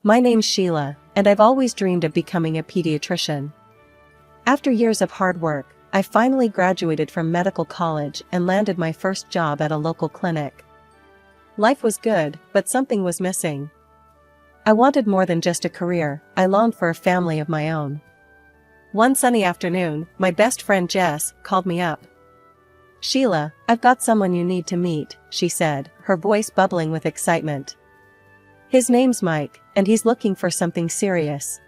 My name's Sheila, and I've always dreamed of becoming a pediatrician. After years of hard work, I finally graduated from medical college and landed my first job at a local clinic. Life was good, but something was missing. I wanted more than just a career, I longed for a family of my own. One sunny afternoon, my best friend Jess called me up. "Sheila, I've got someone you need to meet," she said, her voice bubbling with excitement. "His name's Mike, and he's looking for something serious.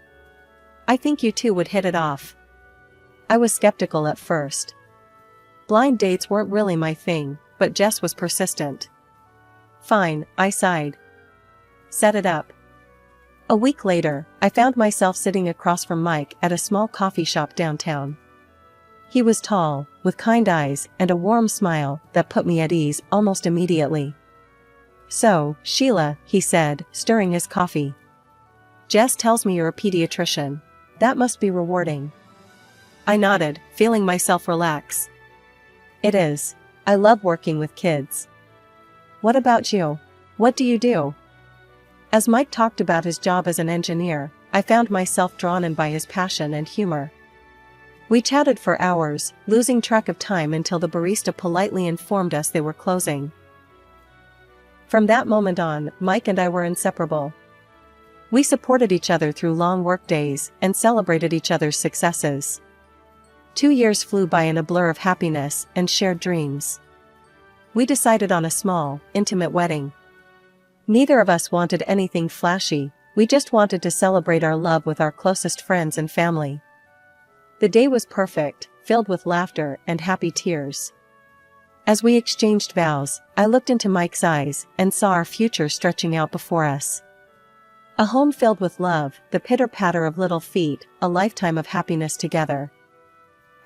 I think you two would hit it off." I was skeptical at first. Blind dates weren't really my thing, but Jess was persistent. "Fine," I sighed. "Set it up." A week later, I found myself sitting across from Mike at a small coffee shop downtown. He was tall, with kind eyes and a warm smile that put me at ease almost immediately. "So, Sheila," he said, stirring his coffee. "Jess tells me you're a pediatrician. That must be rewarding." I nodded, feeling myself relax. "It is. I love working with kids." "What about you? What do you do?" As Mike talked about his job as an engineer, I found myself drawn in by his passion and humor. We chatted for hours, losing track of time until the barista politely informed us they were closing. From that moment on, Mike and I were inseparable. We supported each other through long work days and celebrated each other's successes. 2 years flew by in a blur of happiness and shared dreams. We decided on a small, intimate wedding. Neither of us wanted anything flashy, we just wanted to celebrate our love with our closest friends and family. The day was perfect, filled with laughter and happy tears. As we exchanged vows, I looked into Mike's eyes and saw our future stretching out before us. A home filled with love, the pitter-patter of little feet, a lifetime of happiness together.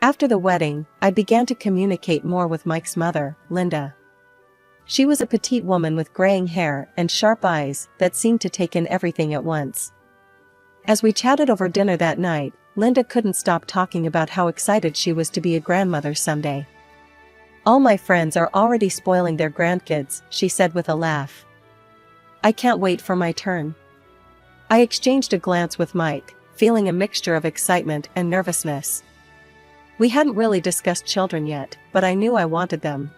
After the wedding, I began to communicate more with Mike's mother, Linda. She was a petite woman with graying hair and sharp eyes that seemed to take in everything at once. As we chatted over dinner that night, Linda couldn't stop talking about how excited she was to be a grandmother someday. "All my friends are already spoiling their grandkids," she said with a laugh. "I can't wait for my turn." I exchanged a glance with Mike, feeling a mixture of excitement and nervousness. We hadn't really discussed children yet, but I knew I wanted them.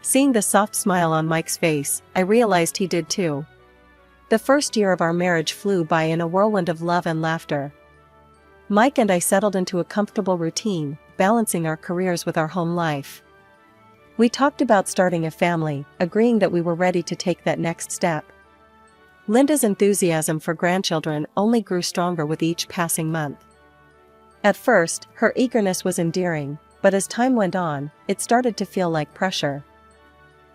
Seeing the soft smile on Mike's face, I realized he did too. The first year of our marriage flew by in a whirlwind of love and laughter. Mike and I settled into a comfortable routine, balancing our careers with our home life. We talked about starting a family, agreeing that we were ready to take that next step. Linda's enthusiasm for grandchildren only grew stronger with each passing month. At first, her eagerness was endearing, but as time went on, it started to feel like pressure.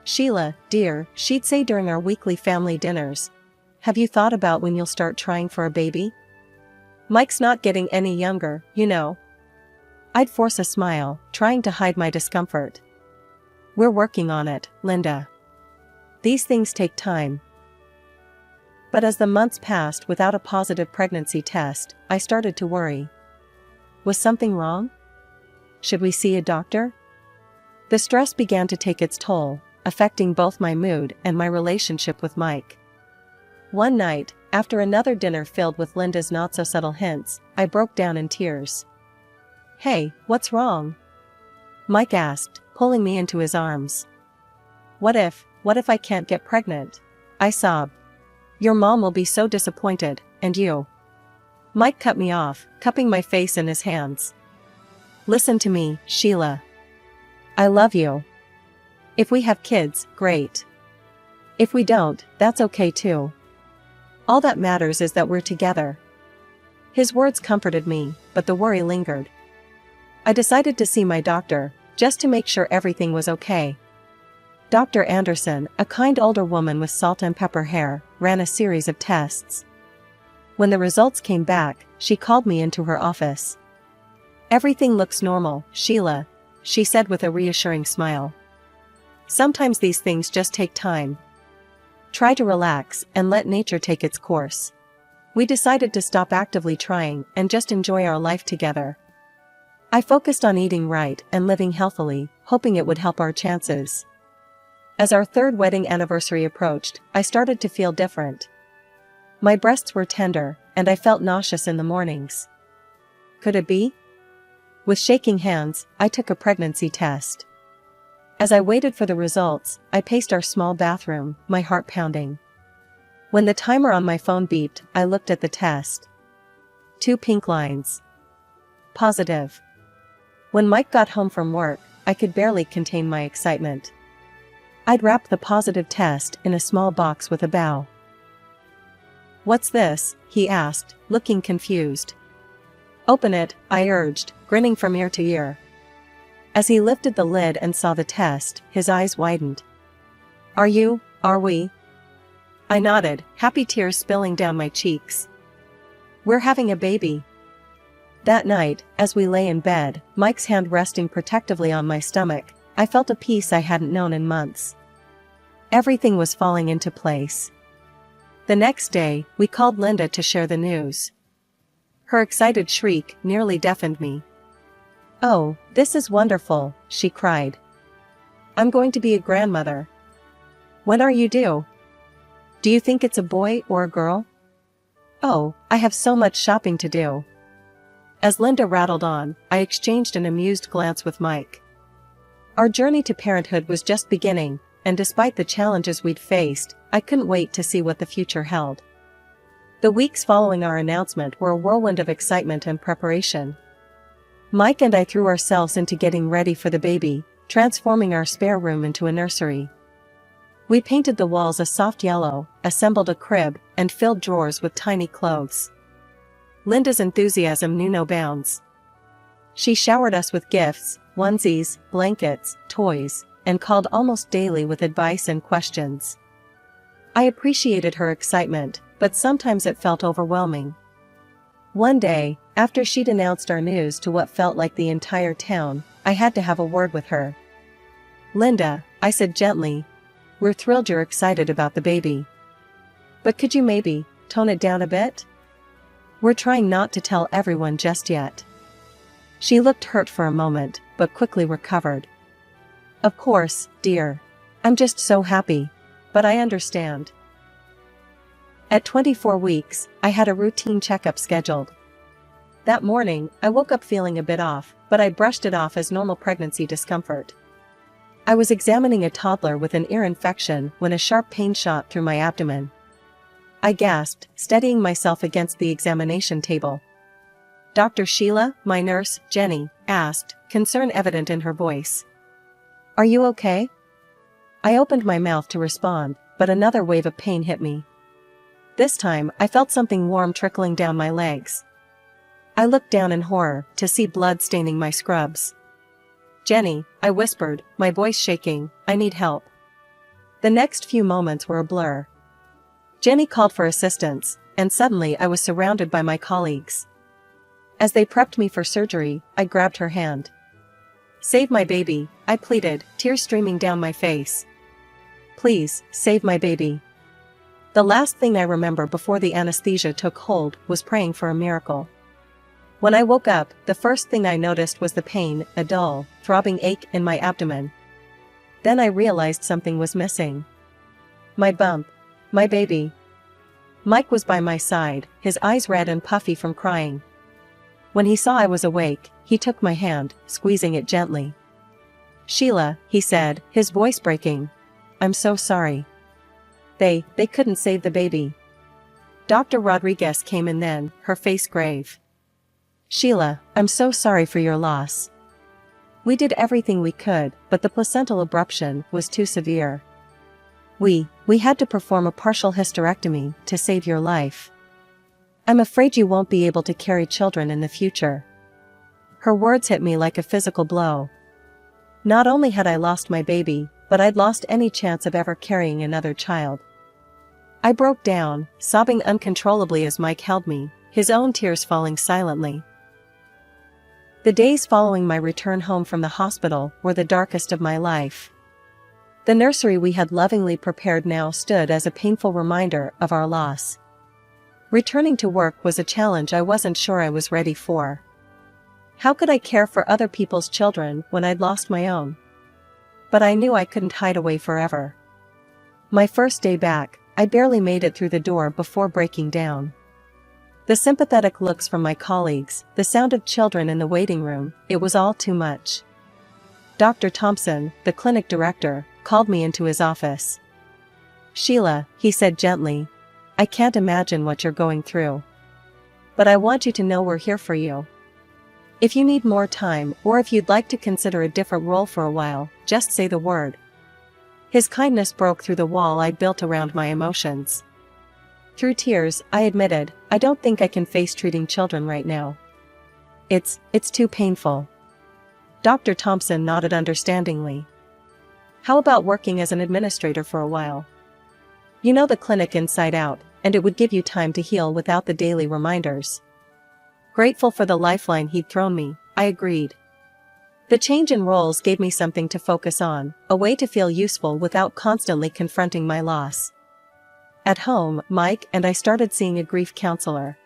"Sheila, dear," she'd say during our weekly family dinners, "have you thought about when you'll start trying for a baby? Mike's not getting any younger, you know." I'd force a smile, trying to hide my discomfort. "We're working on it, Linda. These things take time." But as the months passed without a positive pregnancy test, I started to worry. Was something wrong? Should we see a doctor? The stress began to take its toll, affecting both my mood and my relationship with Mike. One night, after another dinner filled with Linda's not-so-subtle hints, I broke down in tears. "Hey, what's wrong?" Mike asked, pulling me into his arms. What if I can't get pregnant?" I sobbed. "Your mom will be so disappointed, and you." Mike cut me off, cupping my face in his hands. "Listen to me, Sheila. I love you. If we have kids, great. If we don't, that's okay too. All that matters is that we're together." His words comforted me, but the worry lingered. I decided to see my doctor, just to make sure everything was okay. Dr. Anderson, a kind older woman with salt and pepper hair, ran a series of tests. When the results came back, she called me into her office. "Everything looks normal, Sheila," she said with a reassuring smile. "Sometimes these things just take time. Try to relax and let nature take its course." We decided to stop actively trying and just enjoy our life together. I focused on eating right and living healthily, hoping it would help our chances. As our third wedding anniversary approached, I started to feel different. My breasts were tender, and I felt nauseous in the mornings. Could it be? With shaking hands, I took a pregnancy test. As I waited for the results, I paced our small bathroom, my heart pounding. When the timer on my phone beeped, I looked at the test. 2 pink lines. Positive. When Mike got home from work, I could barely contain my excitement. I'd wrapped the positive test in a small box with a bow. "What's this?" he asked, looking confused. "Open it," I urged, grinning from ear to ear. As he lifted the lid and saw the test, his eyes widened. Are we?" I nodded, happy tears spilling down my cheeks. "We're having a baby." That night, as we lay in bed, Mike's hand resting protectively on my stomach, I felt a peace I hadn't known in months. Everything was falling into place. The next day, we called Linda to share the news. Her excited shriek nearly deafened me. "Oh, this is wonderful," she cried. "I'm going to be a grandmother." "When are you due? Do you think it's a boy or a girl?" "Oh, I have so much shopping to do." As Linda rattled on, I exchanged an amused glance with Mike. Our journey to parenthood was just beginning, and despite the challenges we'd faced, I couldn't wait to see what the future held. The weeks following our announcement were a whirlwind of excitement and preparation. Mike and I threw ourselves into getting ready for the baby, transforming our spare room into a nursery. We painted the walls a soft yellow, assembled a crib, and filled drawers with tiny clothes. Linda's enthusiasm knew no bounds. She showered us with gifts, onesies, blankets, toys, and called almost daily with advice and questions. I appreciated her excitement, but sometimes it felt overwhelming. One day, after she'd announced our news to what felt like the entire town, I had to have a word with her. "Linda," I said gently, "we're thrilled you're excited about the baby. But could you maybe tone it down a bit? We're trying not to tell everyone just yet." She looked hurt for a moment, but quickly recovered. "Of course, dear. I'm just so happy. But I understand." At 24 weeks, I had a routine checkup scheduled. That morning, I woke up feeling a bit off, but I brushed it off as normal pregnancy discomfort. I was examining a toddler with an ear infection when a sharp pain shot through my abdomen. I gasped, steadying myself against the examination table. "Dr. Sheila," my nurse, Jenny, asked, concern evident in her voice. "Are you okay?" I opened my mouth to respond, but another wave of pain hit me. This time, I felt something warm trickling down my legs. I looked down in horror, to see blood staining my scrubs. "Jenny," I whispered, my voice shaking, "I need help." The next few moments were a blur. Jenny called for assistance, and suddenly I was surrounded by my colleagues. As they prepped me for surgery, I grabbed her hand. "Save my baby," I pleaded, tears streaming down my face. "Please, save my baby." The last thing I remember before the anesthesia took hold was praying for a miracle. When I woke up, the first thing I noticed was the pain, a dull, throbbing ache in my abdomen. Then I realized something was missing. My bump. My baby. Mike was by my side, his eyes red and puffy from crying. When he saw I was awake, he took my hand, squeezing it gently. "Sheila," he said, his voice breaking. "I'm so sorry. They couldn't save the baby." Dr. Rodriguez came in then, her face grave. "Sheila, I'm so sorry for your loss. We did everything we could, but the placental abruption was too severe. We had to perform a partial hysterectomy to save your life. I'm afraid you won't be able to carry children in the future." Her words hit me like a physical blow. Not only had I lost my baby, but I'd lost any chance of ever carrying another child. I broke down, sobbing uncontrollably as Mike held me, his own tears falling silently. The days following my return home from the hospital were the darkest of my life. The nursery we had lovingly prepared now stood as a painful reminder of our loss. Returning to work was a challenge I wasn't sure I was ready for. How could I care for other people's children when I'd lost my own? But I knew I couldn't hide away forever. My first day back, I barely made it through the door before breaking down. The sympathetic looks from my colleagues, the sound of children in the waiting room, it was all too much. Dr. Thompson, the clinic director, called me into his office. "Sheila," he said gently, "I can't imagine what you're going through. But I want you to know we're here for you. If you need more time or if you'd like to consider a different role for a while, just say the word." His kindness broke through the wall I'd built around my emotions. Through tears, I admitted, "I don't think I can face treating children right now. It's too painful." Dr. Thompson nodded understandingly. "How about working as an administrator for a while? You know the clinic inside out, and it would give you time to heal without the daily reminders." Grateful for the lifeline he'd thrown me, I agreed. The change in roles gave me something to focus on, a way to feel useful without constantly confronting my loss. At home, Mike and I started seeing a grief counselor.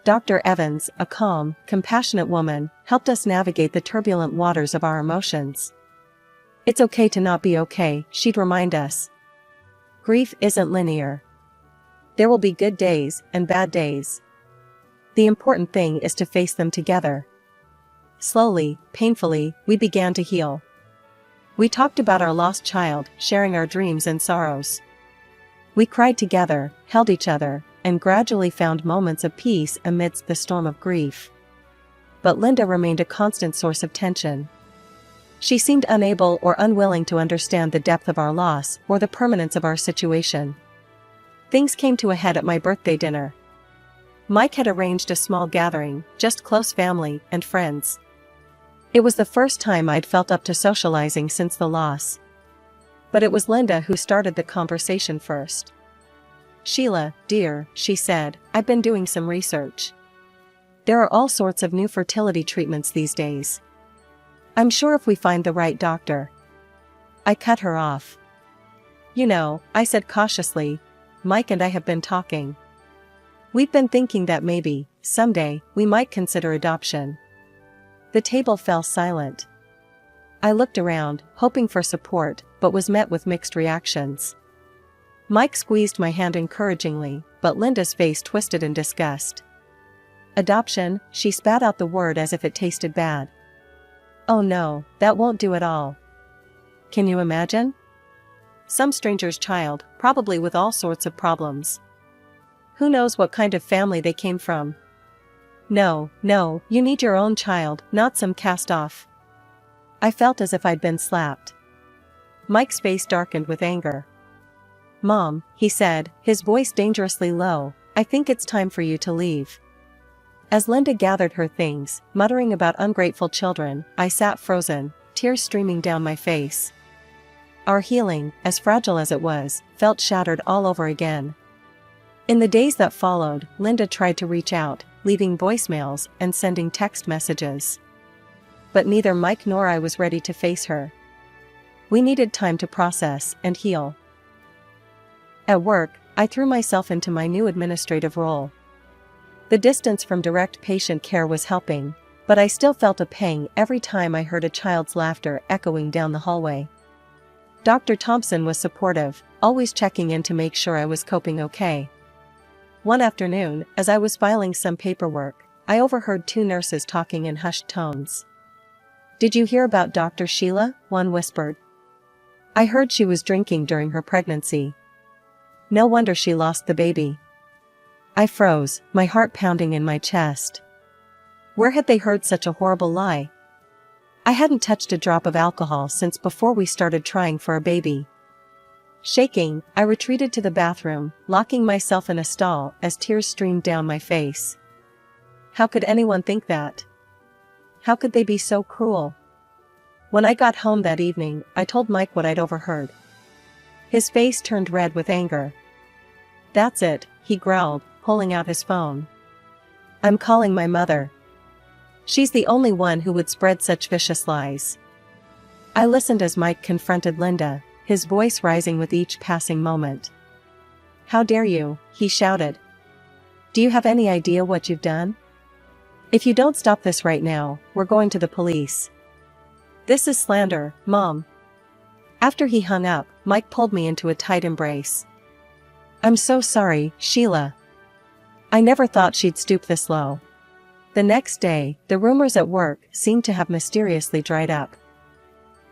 Dr. Evans, a calm, compassionate woman, helped us navigate the turbulent waters of our emotions. "It's okay to not be okay," she'd remind us. "Grief isn't linear. There will be good days and bad days. The important thing is to face them together." Slowly, painfully, we began to heal. We talked about our lost child, sharing our dreams and sorrows. We cried together, held each other, and gradually found moments of peace amidst the storm of grief. But Linda remained a constant source of tension. She seemed unable or unwilling to understand the depth of our loss or the permanence of our situation. Things came to a head at my birthday dinner. Mike had arranged a small gathering, just close family and friends. It was the first time I'd felt up to socializing since the loss. But it was Linda who started the conversation first. "Sheila, dear," she said, "I've been doing some research. There are all sorts of new fertility treatments these days. I'm sure if we find the right doctor." I cut her off. "You know," I said cautiously, "Mike and I have been talking. We've been thinking that maybe, someday, we might consider adoption." The table fell silent. I looked around, hoping for support, but was met with mixed reactions. Mike squeezed my hand encouragingly, but Linda's face twisted in disgust. "Adoption," she spat out the word as if it tasted bad. "Oh no, that won't do at all. Can you imagine? Some stranger's child, probably with all sorts of problems. Who knows what kind of family they came from? No, you need your own child, not some cast-off." I felt as if I'd been slapped. Mike's face darkened with anger. "Mom," he said, his voice dangerously low, "I think it's time for you to leave." As Linda gathered her things, muttering about ungrateful children, I sat frozen, tears streaming down my face. Our healing, as fragile as it was, felt shattered all over again. In the days that followed, Linda tried to reach out, leaving voicemails and sending text messages. But neither Mike nor I was ready to face her. We needed time to process and heal. At work, I threw myself into my new administrative role. The distance from direct patient care was helping, but I still felt a pang every time I heard a child's laughter echoing down the hallway. Dr. Thompson was supportive, always checking in to make sure I was coping okay. One afternoon, as I was filing some paperwork, I overheard two nurses talking in hushed tones. "Did you hear about Dr. Sheila?" one whispered. "I heard she was drinking during her pregnancy. No wonder she lost the baby." I froze, my heart pounding in my chest. Where had they heard such a horrible lie? I hadn't touched a drop of alcohol since before we started trying for a baby. Shaking, I retreated to the bathroom, locking myself in a stall as tears streamed down my face. How could anyone think that? How could they be so cruel? When I got home that evening, I told Mike what I'd overheard. His face turned red with anger. "That's it," he growled, pulling out his phone. "I'm calling my mother. She's the only one who would spread such vicious lies." I listened as Mike confronted Linda, his voice rising with each passing moment. "How dare you," he shouted. "Do you have any idea what you've done? If you don't stop this right now, we're going to the police. This is slander, Mom." After he hung up, Mike pulled me into a tight embrace. I'm so sorry, Sheila. I never thought she'd stoop this low. The next day, the rumors at work seemed to have mysteriously dried up.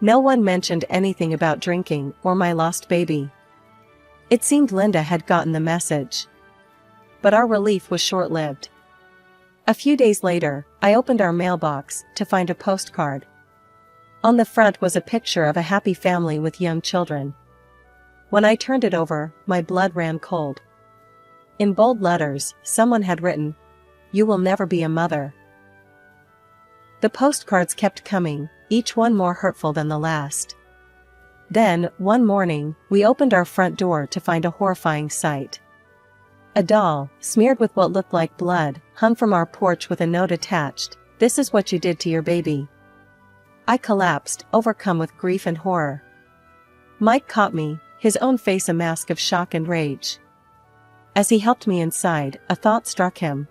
No one mentioned anything about drinking or my lost baby. It seemed Linda had gotten the message. But our relief was short-lived. A few days later, I opened our mailbox to find a postcard. On the front was a picture of a happy family with young children. When I turned it over, my blood ran cold. In bold letters, someone had written, "You will never be a mother." The postcards kept coming, each one more hurtful than the last. Then, one morning, we opened our front door to find a horrifying sight. A doll, smeared with what looked like blood, hung from our porch with a note attached, "This is what you did to your baby." I collapsed, overcome with grief and horror. Mike caught me, his own face a mask of shock and rage. As he helped me inside, a thought struck him.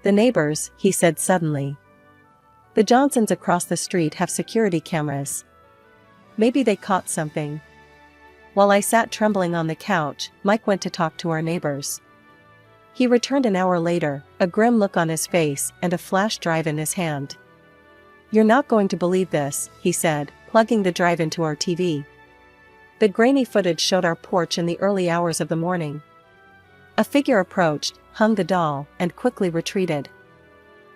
"The neighbors," he said suddenly. "The Johnsons across the street have security cameras. Maybe they caught something." While I sat trembling on the couch, Mike went to talk to our neighbors. He returned an hour later, a grim look on his face and a flash drive in his hand. "You're not going to believe this," he said, plugging the drive into our TV. The grainy footage showed our porch in the early hours of the morning. A figure approached, hung the doll, and quickly retreated.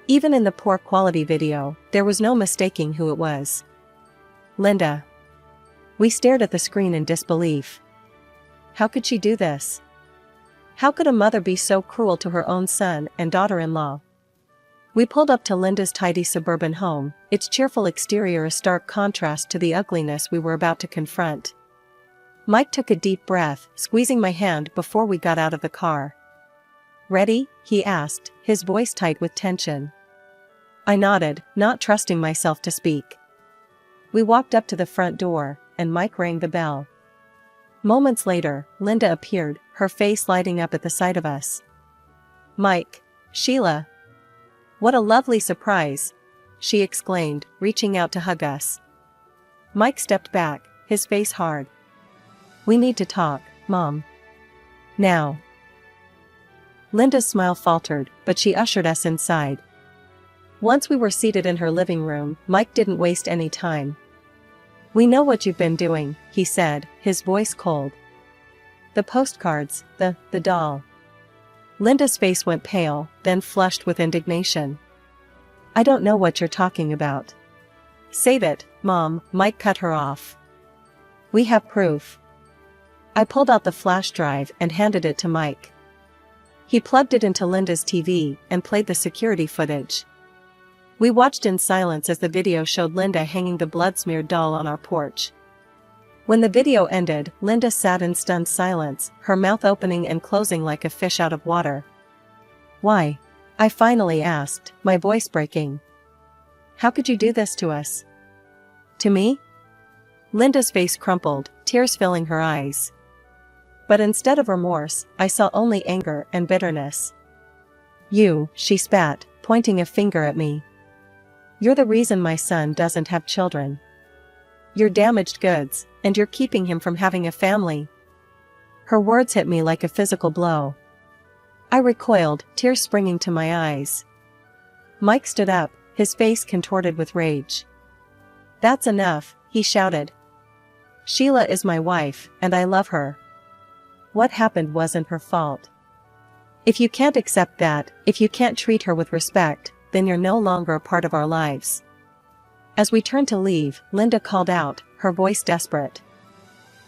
Even in the poor quality video, there was no mistaking who it was. Linda. We stared at the screen in disbelief. How could she do this? How could a mother be so cruel to her own son and daughter-in-law? We pulled up to Linda's tidy suburban home, its cheerful exterior a stark contrast to the ugliness we were about to confront. Mike took a deep breath, squeezing my hand before we got out of the car. "Ready?" he asked, his voice tight with tension. I nodded, not trusting myself to speak. We walked up to the front door, and Mike rang the bell. Moments later, Linda appeared, her face lighting up at the sight of us. "Mike. Sheila. What a lovely surprise," she exclaimed, reaching out to hug us. Mike stepped back, his face hard. "We need to talk, Mom. Now." Linda's smile faltered, but she ushered us inside. Once we were seated in her living room, Mike didn't waste any time. "We know what you've been doing," he said, his voice cold. "The postcards, the doll." Linda's face went pale, then flushed with indignation. "I don't know what you're talking about." "Save it, Mom," Mike cut her off. "We have proof." I pulled out the flash drive and handed it to Mike. He plugged it into Linda's TV and played the security footage. We watched in silence as the video showed Linda hanging the blood-smeared doll on our porch. When the video ended, Linda sat in stunned silence, her mouth opening and closing like a fish out of water. "Why?" I finally asked, my voice breaking. "How could you do this to us?" "To me?" Linda's face crumpled, tears filling her eyes. But instead of remorse, I saw only anger and bitterness. "You," she spat, pointing a finger at me. "You're the reason my son doesn't have children. You're damaged goods, and you're keeping him from having a family." Her words hit me like a physical blow. I recoiled, tears springing to my eyes. Mike stood up, his face contorted with rage. "That's enough," he shouted. "Sheila is my wife, and I love her. What happened wasn't her fault. If you can't accept that, if you can't treat her with respect, then you're no longer a part of our lives." As we turned to leave, Linda called out, her voice desperate.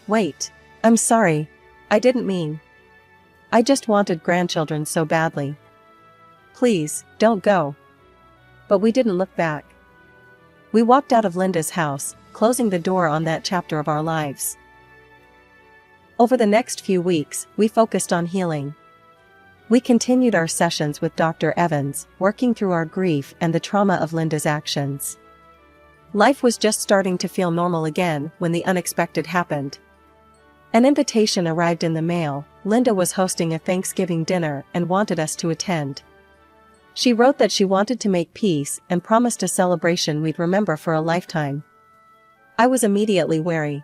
"Wait. I'm sorry. I didn't mean. I just wanted grandchildren so badly. Please, don't go." But we didn't look back. We walked out of Linda's house, closing the door on that chapter of our lives. Over the next few weeks, we focused on healing. We continued our sessions with Dr. Evans, working through our grief and the trauma of Linda's actions. Life was just starting to feel normal again when the unexpected happened. An invitation arrived in the mail. Linda was hosting a Thanksgiving dinner and wanted us to attend. She wrote that she wanted to make peace and promised a celebration we'd remember for a lifetime. I was immediately wary.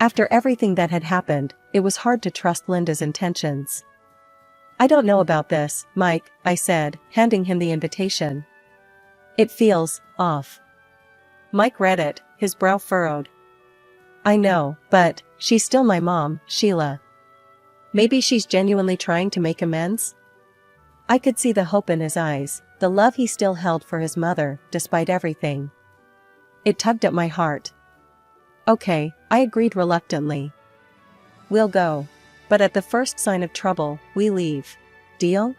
After everything that had happened, it was hard to trust Linda's intentions. "I don't know about this, Mike," I said, handing him the invitation. "It feels off." Mike read it, his brow furrowed. "I know, but she's still my mom, Sheila. Maybe she's genuinely trying to make amends?" I could see the hope in his eyes, the love he still held for his mother, despite everything. It tugged at my heart. "Okay," I agreed reluctantly. "We'll go. But at the first sign of trouble, we leave. Deal?"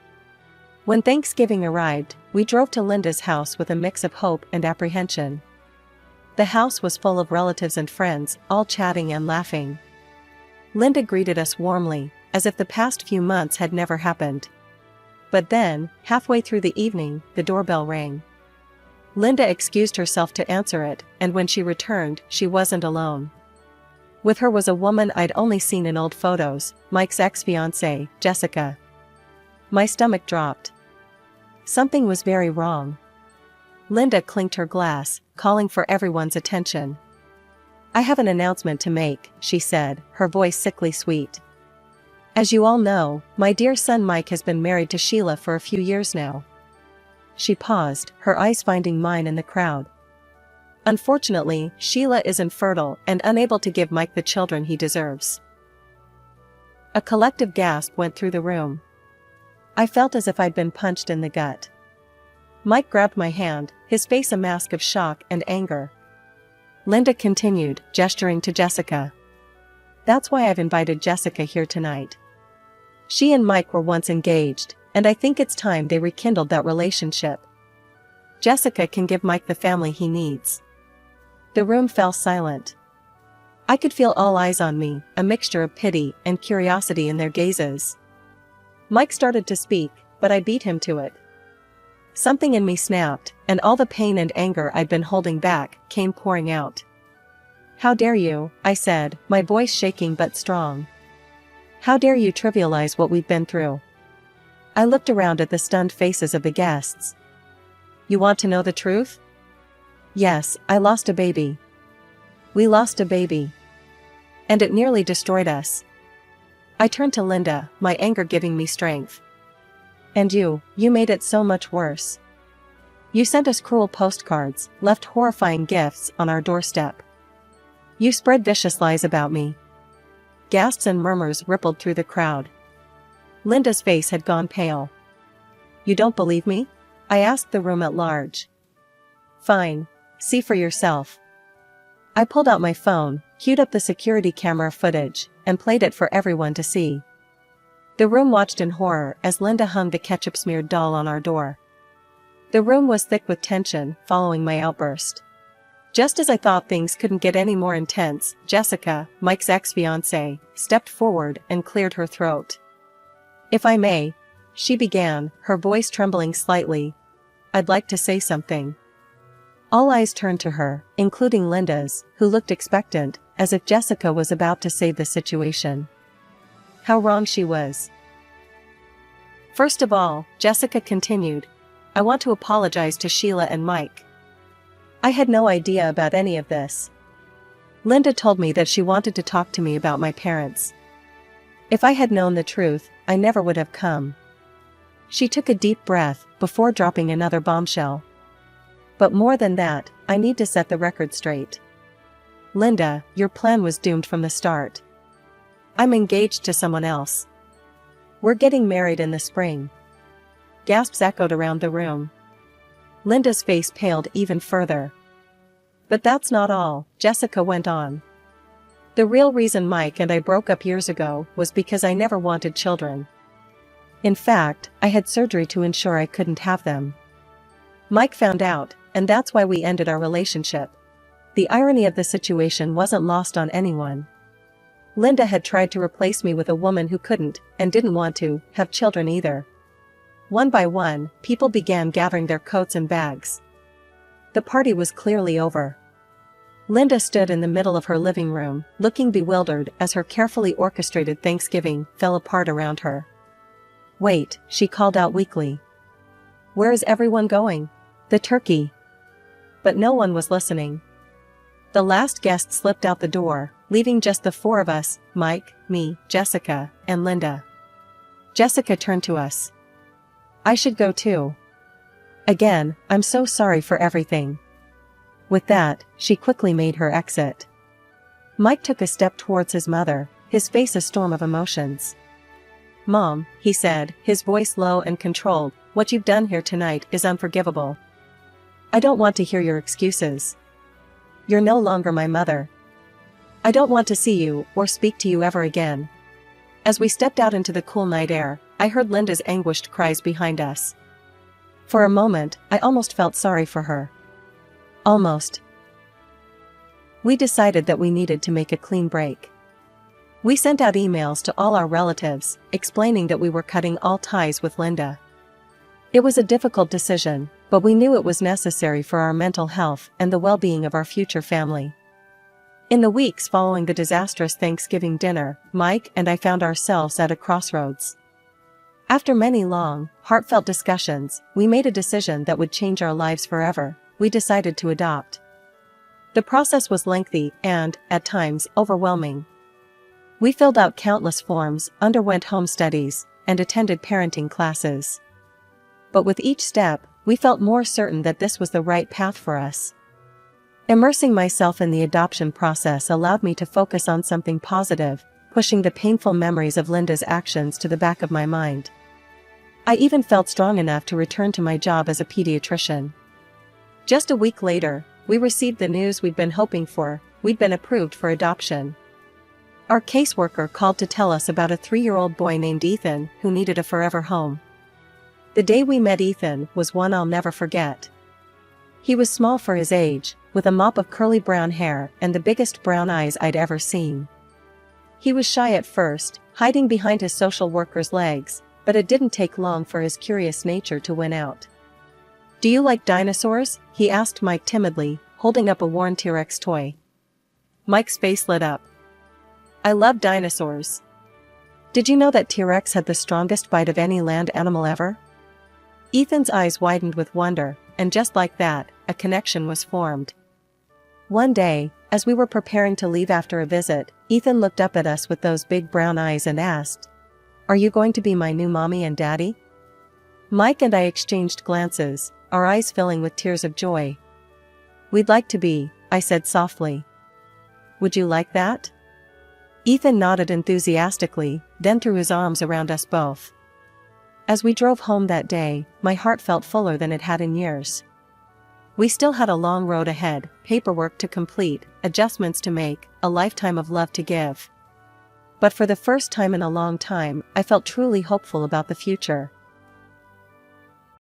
When Thanksgiving arrived, we drove to Linda's house with a mix of hope and apprehension. The house was full of relatives and friends, all chatting and laughing. Linda greeted us warmly, as if the past few months had never happened. But then, halfway through the evening, the doorbell rang. Linda excused herself to answer it, and when she returned, she wasn't alone. With her was a woman I'd only seen in old photos, Mike's ex-fiancée, Jessica. My stomach dropped. Something was very wrong. Linda clinked her glass, calling for everyone's attention. "I have an announcement to make," she said, her voice sickly sweet. "As you all know, my dear son Mike has been married to Sheila for a few years now." She paused, her eyes finding mine in the crowd. "Unfortunately, Sheila is infertile and unable to give Mike the children he deserves." A collective gasp went through the room. I felt as if I'd been punched in the gut. Mike grabbed my hand, his face a mask of shock and anger. Linda continued, gesturing to Jessica. "That's why I've invited Jessica here tonight. She and Mike were once engaged, and I think it's time they rekindled that relationship. Jessica can give Mike the family he needs." The room fell silent. I could feel all eyes on me, a mixture of pity and curiosity in their gazes. Mike started to speak, but I beat him to it. Something in me snapped, and all the pain and anger I'd been holding back came pouring out. "How dare you," I said, my voice shaking but strong. "How dare you trivialize what we've been through?" I looked around at the stunned faces of the guests. "You want to know the truth?" "Yes, I lost a baby. We lost a baby. And it nearly destroyed us." I turned to Linda, my anger giving me strength. "And you made it so much worse. You sent us cruel postcards, left horrifying gifts on our doorstep. You spread vicious lies about me." Gasps and murmurs rippled through the crowd. Linda's face had gone pale. "You don't believe me?" I asked the room at large. "Fine. See for yourself." I pulled out my phone, queued up the security camera footage, and played it for everyone to see. The room watched in horror as Linda hung the ketchup-smeared doll on our door. The room was thick with tension following my outburst. Just as I thought things couldn't get any more intense, Jessica, Mike's ex-fiancée, stepped forward and cleared her throat. "If I may," she began, her voice trembling slightly, "I'd like to say something." All eyes turned to her, including Linda's, who looked expectant, as if Jessica was about to save the situation. How wrong she was. "First of all," Jessica continued, "I want to apologize to Sheila and Mike. I had no idea about any of this. Linda told me that she wanted to talk to me about my parents. If I had known the truth, I never would have come." She took a deep breath before dropping another bombshell. "But more than that, I need to set the record straight. Linda, your plan was doomed from the start. I'm engaged to someone else. We're getting married in the spring." Gasps echoed around the room. Linda's face paled even further. "But that's not all," Jessica went on. "The real reason Mike and I broke up years ago was because I never wanted children. In fact, I had surgery to ensure I couldn't have them. Mike found out, and that's why we ended our relationship. The irony of the situation wasn't lost on anyone. Linda had tried to replace me with a woman who couldn't, and didn't want to, have children either." One by one, people began gathering their coats and bags. The party was clearly over. Linda stood in the middle of her living room, looking bewildered as her carefully orchestrated Thanksgiving fell apart around her. "Wait," she called out weakly. "Where is everyone going?" "The turkey." But no one was listening. The last guest slipped out the door, leaving just the four of us, Mike, me, Jessica, and Linda. Jessica turned to us. I should go too. Again, I'm so sorry for everything. With that, she quickly made her exit. Mike took a step towards his mother, his face a storm of emotions. Mom, he said, his voice low and controlled, what you've done here tonight is unforgivable. I don't want to hear your excuses. You're no longer my mother. I don't want to see you or speak to you ever again. As we stepped out into the cool night air, I heard Linda's anguished cries behind us. For a moment, I almost felt sorry for her. Almost. We decided that we needed to make a clean break. We sent out emails to all our relatives, explaining that we were cutting all ties with Linda. It was a difficult decision, but we knew it was necessary for our mental health and the well-being of our future family. In the weeks following the disastrous Thanksgiving dinner, Mike and I found ourselves at a crossroads. After many long, heartfelt discussions, we made a decision that would change our lives forever. We decided to adopt. The process was lengthy and, at times, overwhelming. We filled out countless forms, underwent home studies, and attended parenting classes. But with each step, we felt more certain that this was the right path for us. Immersing myself in the adoption process allowed me to focus on something positive, pushing the painful memories of Linda's actions to the back of my mind. I even felt strong enough to return to my job as a pediatrician. Just a week later, we received the news we'd been hoping for: we'd been approved for adoption. Our caseworker called to tell us about a 3-year-old boy named Ethan who needed a forever home. The day we met Ethan was one I'll never forget. He was small for his age, with a mop of curly brown hair and the biggest brown eyes I'd ever seen. He was shy at first, hiding behind his social worker's legs, but it didn't take long for his curious nature to win out. "Do you like dinosaurs?" he asked Mike timidly, holding up a worn T-Rex toy. Mike's face lit up. "I love dinosaurs. Did you know that T-Rex had the strongest bite of any land animal ever?" Ethan's eyes widened with wonder, and just like that, a connection was formed. One day, as we were preparing to leave after a visit, Ethan looked up at us with those big brown eyes and asked, "Are you going to be my new mommy and daddy?" Mike and I exchanged glances, our eyes filling with tears of joy. "We'd like to be," I said softly. "Would you like that?" Ethan nodded enthusiastically, then threw his arms around us both. As we drove home that day, my heart felt fuller than it had in years. We still had a long road ahead, paperwork to complete, adjustments to make, a lifetime of love to give. But for the first time in a long time, I felt truly hopeful about the future.